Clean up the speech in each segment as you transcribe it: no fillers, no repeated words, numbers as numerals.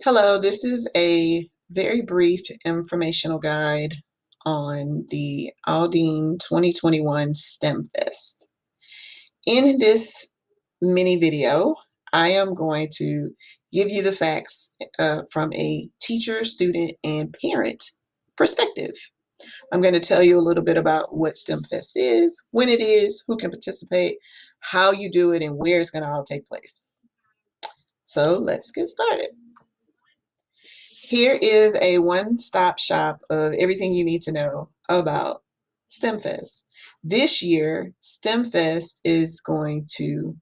Hello, this is a very brief informational guide on the Aldine 2021 STEMFest. In this mini video, I am going to give you the facts from a teacher, student, and parent perspective. I'm going to tell you a little bit about what STEMFest is, when it is, who can participate, how you do it, and where it's going to all take place. So let's get started. Here is a one-stop shop of everything you need to know about STEMFest. This year, STEMFest is going to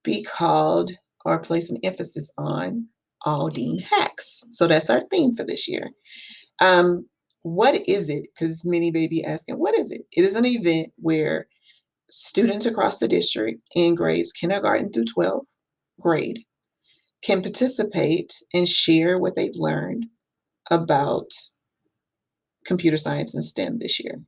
be called or place an emphasis on Aldine Hacks. So that's our theme for this year. What is it? Because many may be asking, what is it? It is an event where students across the district in grades kindergarten through 12th grade can participate and share what they've learned about computer science and STEM this year.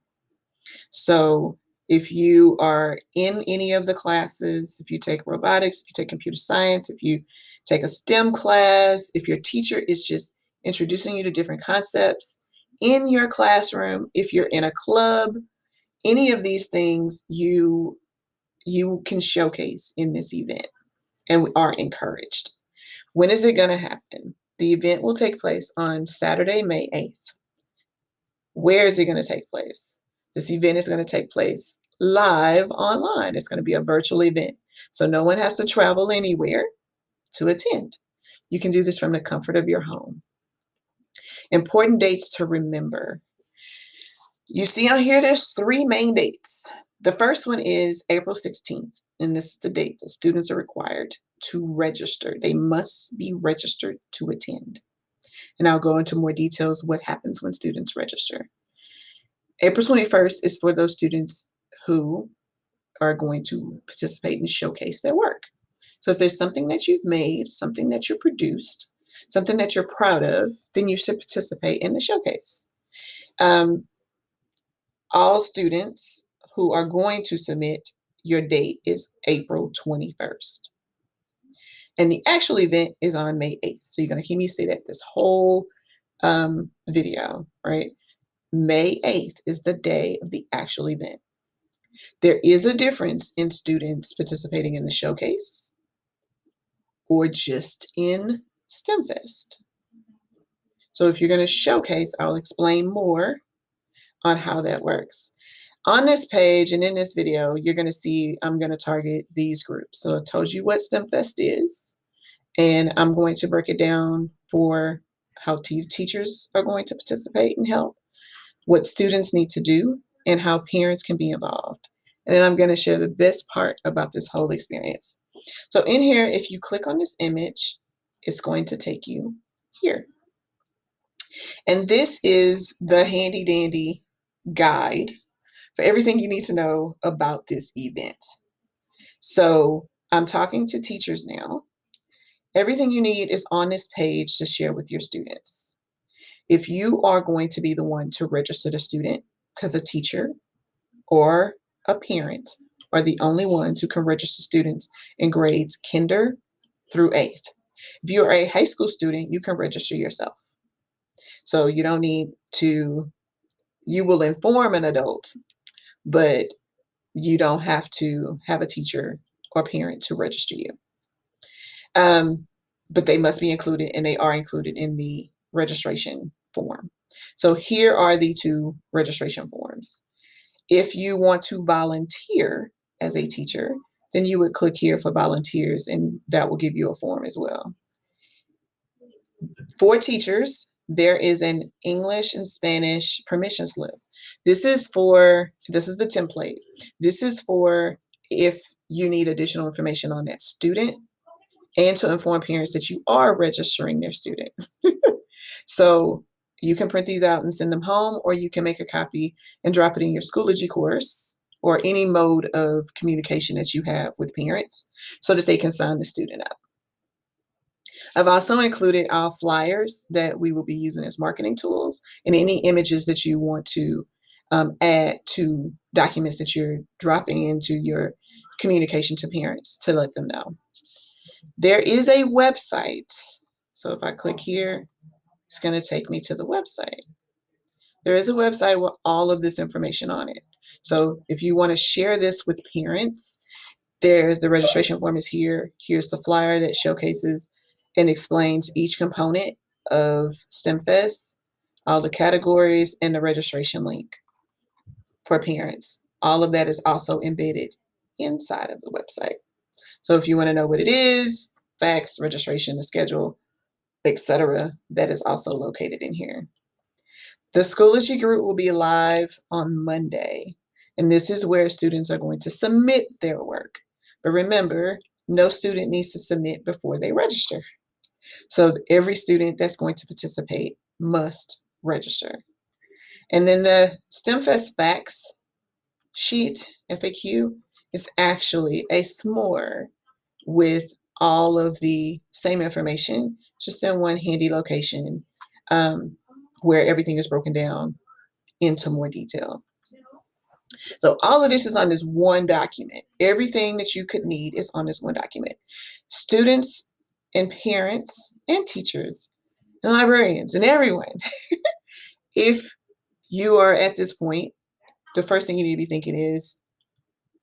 So if you are in any of the classes, if you take robotics, if you take computer science, if you take a STEM class, if your teacher is just introducing you to different concepts in your classroom, if you're in a club, any of these things you can showcase in this event, and we are encouraged. When is it going to happen? The event will take place on Saturday, May 8th. Where is it going to take place? This event is going to take place live online. It's going to be a virtual event. So no one has to travel anywhere to attend. You can do this from the comfort of your home. Important dates to remember. You see on here, there's three main dates. The first one is April 16th, and this is the date that students are required to register. They must be registered to attend. And I'll go into more details what happens when students register. April 21st is for those students who are going to participate and showcase their work. So if there's something that you've made, something that you produced, something that you're proud of, then you should participate in the showcase. All students who are going to submit, your date is April 21st. And the actual event is on May 8th. So you're going to hear me say that this whole video, right? May 8th is the day of the actual event. There is a difference in students participating in the showcase or just in STEMFest. So if you're going to showcase, I'll explain more on how that works. On this page and in this video, you're going to see I'm going to target these groups. So I told you what STEMFest is, and I'm going to break it down for how teachers are going to participate and help, what students need to do, and how parents can be involved. And then I'm going to share the best part about this whole experience. So in here, if you click on this image, it's going to take you here. And this is the handy dandy guide for everything you need to know about this event. So I'm talking to teachers now. Everything you need is on this page to share with your students. If you are going to be the one to register the student, because a teacher or a parent are the only ones who can register students in grades kinder through 8th. If you're a high school student, you can register yourself. So you don't need to, you will inform an adult, but you don't have to have a teacher or parent to register you. But they must be included, and they are included in the registration form. So here are the two registration forms. If you want to volunteer as a teacher, then you would click here for volunteers, and that will give you a form as well. For teachers, there is an English and Spanish permission slip. This is the template. This is for if you need additional information on that student and to inform parents that you are registering their student. So you can print these out and send them home, or you can make a copy and drop it in your Schoology course or any mode of communication that you have with parents so that they can sign the student up. I've also included our flyers that we will be using as marketing tools and any images that you want to add to documents that you're dropping into your communication to parents to let them know. There is a website So if I click here, it's going to take me to the website. There is a website with all of this information on it. So if you want to share this with parents, there's the registration form is here. Here's the flyer that showcases and explains each component of STEMFest, all the categories, and the registration link for parents. All of that is also embedded inside of the website. So if you want to know what it is, facts, registration, the schedule, etc., that is also located in here. The Schoology group will be live on Monday, and this is where students are going to submit their work. But remember, no student needs to submit before they register. So every student that's going to participate must register. And then the STEMFest facts sheet, FAQ, is actually a s'more with all of the same information, just in one handy location where everything is broken down into more detail. So all of this is on this one document. Everything that you could need is on this one document. Students and parents and teachers and librarians and everyone, if you are at this point, the first thing you need to be thinking is,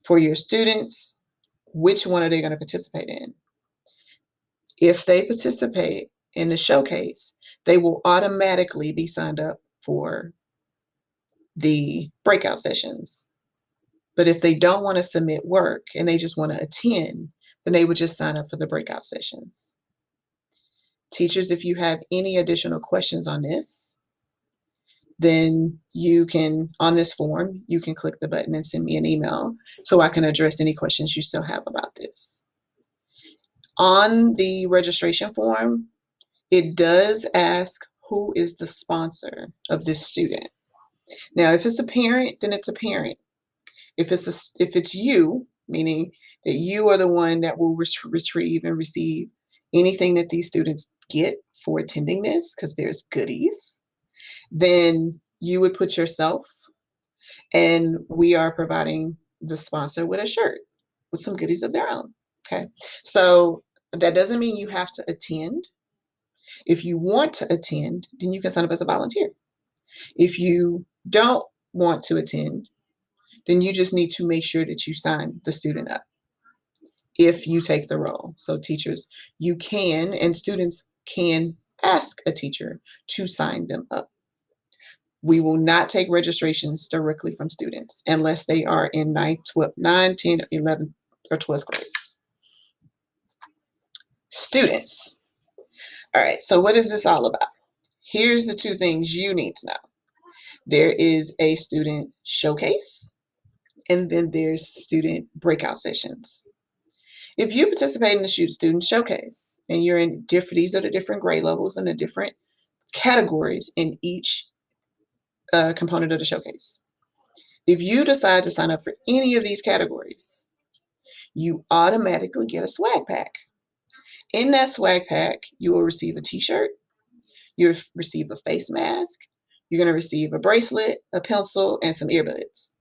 for your students, which one are they going to participate in? If they participate in the showcase, they will automatically be signed up for the breakout sessions. But if they don't want to submit work and they just want to attend, then they would just sign up for the breakout sessions. Teachers, if you have any additional questions on this, then you can, on this form, you can click the button and send me an email so I can address any questions you still have about this. On the registration form, it does ask who is the sponsor of this student. Now, if it's a parent, then it's a parent. If it's you, meaning that you are the one that will retrieve and receive anything that these students get for attending this, because there's goodies, then you would put yourself, and we are providing the sponsor with a shirt with some goodies of their own. Okay, so that doesn't mean you have to attend. If you want to attend, then you can sign up as a volunteer. If you don't want to attend, then you just need to make sure that you sign the student up if you take the role. So teachers, you can, and students can ask a teacher to sign them up. We will not take registrations directly from students unless they are in 9, 10, 11, or 12th grade. Students. All right, so what is this all about? Here's the two things you need to know. There is a student showcase, and then there's student breakout sessions. If you participate in the student showcase and you're in these are the different grade levels and the different categories in each component of the showcase. If you decide to sign up for any of these categories, you automatically get a swag pack. In that swag pack, you will receive a t-shirt, you'll receive a face mask, you're going to receive a bracelet, a pencil, and some earbuds,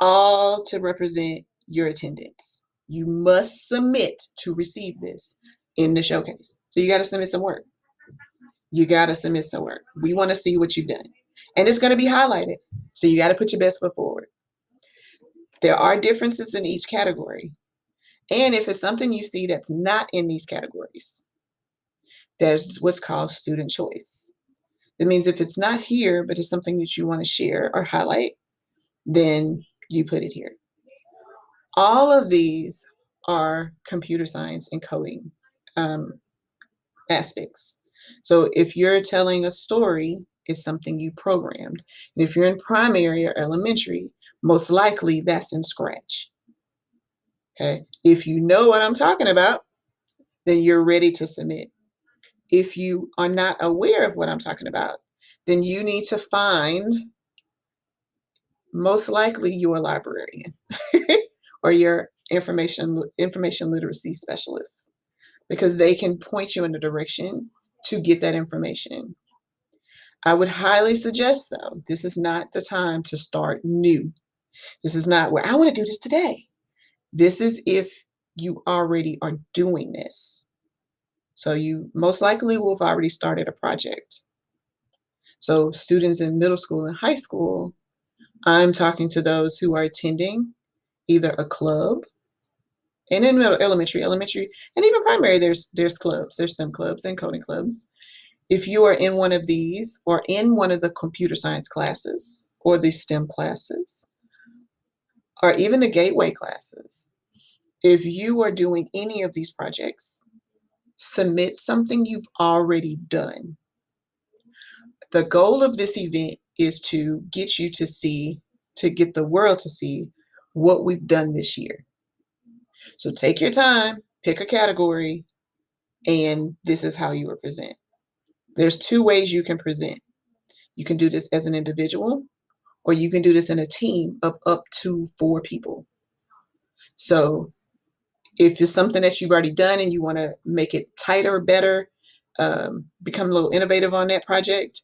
all to represent your attendance. You must submit to receive this in the showcase. So you got to submit some work. You got to submit some work. We want to see what you've done. And it's going to be highlighted. So you got to put your best foot forward. There are differences in each category. And if it's something you see that's not in these categories, there's what's called student choice. That means if it's not here, but it's something that you want to share or highlight, then you put it here. All of these are computer science and coding aspects. So if you're telling a story, it's something you programmed. And if you're in primary or elementary, most likely that's in Scratch. Okay. If you know what I'm talking about, then you're ready to submit. If you are not aware of what I'm talking about, then you need to find most likely your librarian or your information literacy specialist, because they can point you in the direction to get that information. I would highly suggest, though, this is not the time to start new. This is not where I want to do this today. This is if you already are doing this. So you most likely will have already started a project. So students in middle school and high school, I'm talking to those who are attending either a club, and in elementary, and even primary, there's clubs, there's STEM clubs and coding clubs. If you are in one of these or in one of the computer science classes or the STEM classes or even the gateway classes, if you are doing any of these projects, submit something you've already done. The goal of this event is to get you to see, to get the world to see what we've done this year. So take your time, pick a category, and this is how you will present. There's two ways you can present. You can do this as an individual, or you can do this in a team of up to 4 people. So if it's something that you've already done and you want to make it tighter, better, become a little innovative on that project,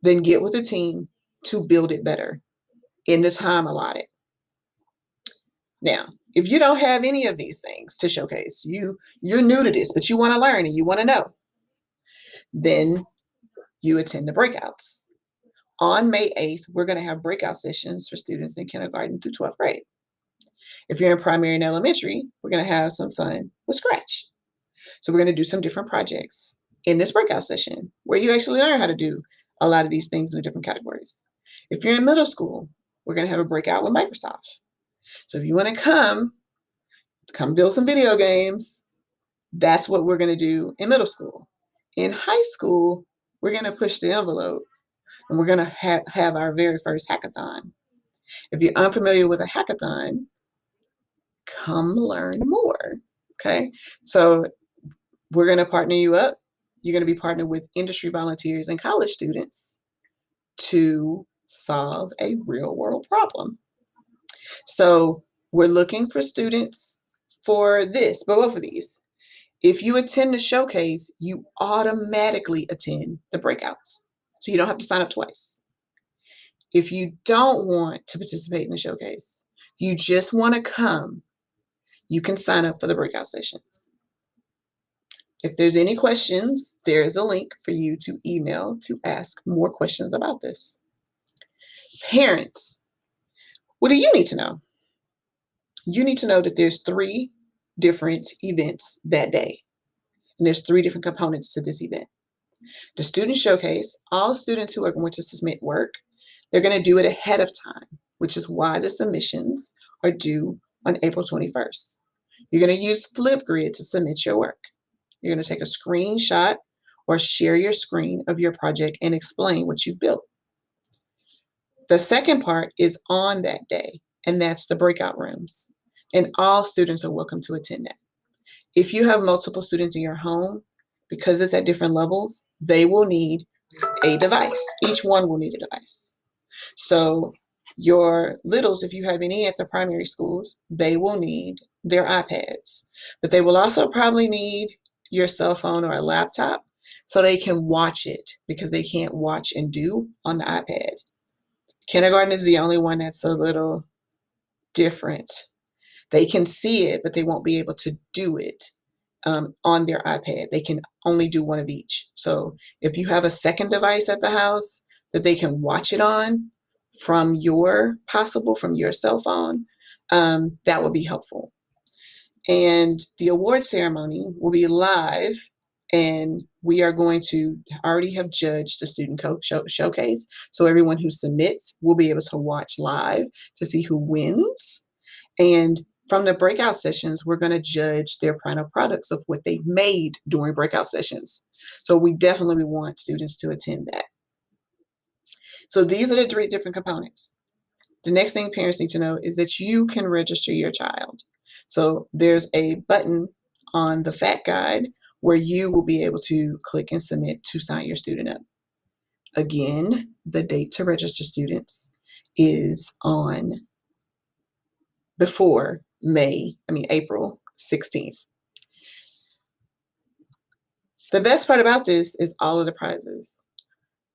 then get with a team to build it better in the time allotted. Now, if you don't have any of these things to showcase, you're new to this, but you want to learn and you want to know, then you attend the breakouts. On May 8th, we're going to have breakout sessions for students in kindergarten through 12th grade. If you're in primary and elementary, we're going to have some fun with Scratch. So we're going to do some different projects in this breakout session where you actually learn how to do a lot of these things in the different categories. If you're in middle school, we're going to have a breakout with Microsoft. So if you want to come build some video games, that's what we're going to do in middle school. In high school, we're going to push the envelope and we're going to have our very first hackathon. If you're unfamiliar with a hackathon, come learn more. Okay, so we're going to partner you up. You're going to be partnered with industry volunteers and college students to solve a real world problem. So we're looking for students for this, but both of these. If you attend the showcase, you automatically attend the breakouts. So you don't have to sign up twice. If you don't want to participate in the showcase, you just want to come, you can sign up for the breakout sessions. If there's any questions, there is a link for you to email to ask more questions about this. Parents, what do you need to know? You need to know that there's 3 different events that day, and there's 3 different components to this event. The student showcase, all students who are going to submit work, they're going to do it ahead of time, which is why the submissions are due on April 21st. You're going to use Flipgrid to submit your work. You're going to take a screenshot or share your screen of your project and explain what you've built. The second part is on that day, and that's the breakout rooms. And all students are welcome to attend that. If you have multiple students in your home, because it's at different levels, they will need a device. Each one will need a device. So your littles, if you have any at the primary schools, they will need their iPads, but they will also probably need your cell phone or a laptop so they can watch it, because they can't watch and do on the iPad. Kindergarten is the only one that's a little different. They can see it, but they won't be able to do it on their iPad. They can only do one of each. So if you have a second device at the house that they can watch it on from your cell phone, that would be helpful. And the award ceremony will be live, and we are going to already have judged the student showcase. So everyone who submits will be able to watch live to see who wins. And from the breakout sessions, we're going to judge their final products of what they've made during breakout sessions. So we definitely want students to attend that. So these are the 3 different components. The next thing parents need to know is that you can register your child. So there's a button on the FAT guide where you will be able to click and submit to sign your student up. Again, the date to register students is on before April 16th. The best part about this is all of the prizes.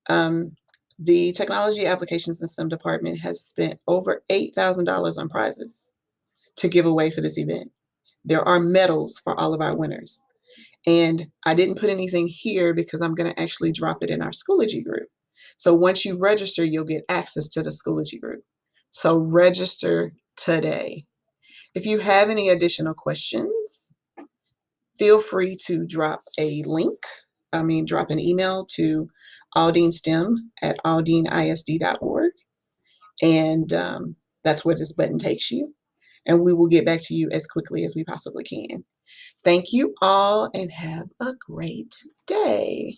The Technology Applications and STEM department has spent over $8,000 on prizes to give away for this event. There are medals for all of our winners. And I didn't put anything here because I'm going to actually drop it in our Schoology group. So once you register, you'll get access to the Schoology group. So register today. If you have any additional questions, feel free to drop an email to aldeanstem@aldeanisd.org. And that's where this button takes you. And we will get back to you as quickly as we possibly can. Thank you all and have a great day.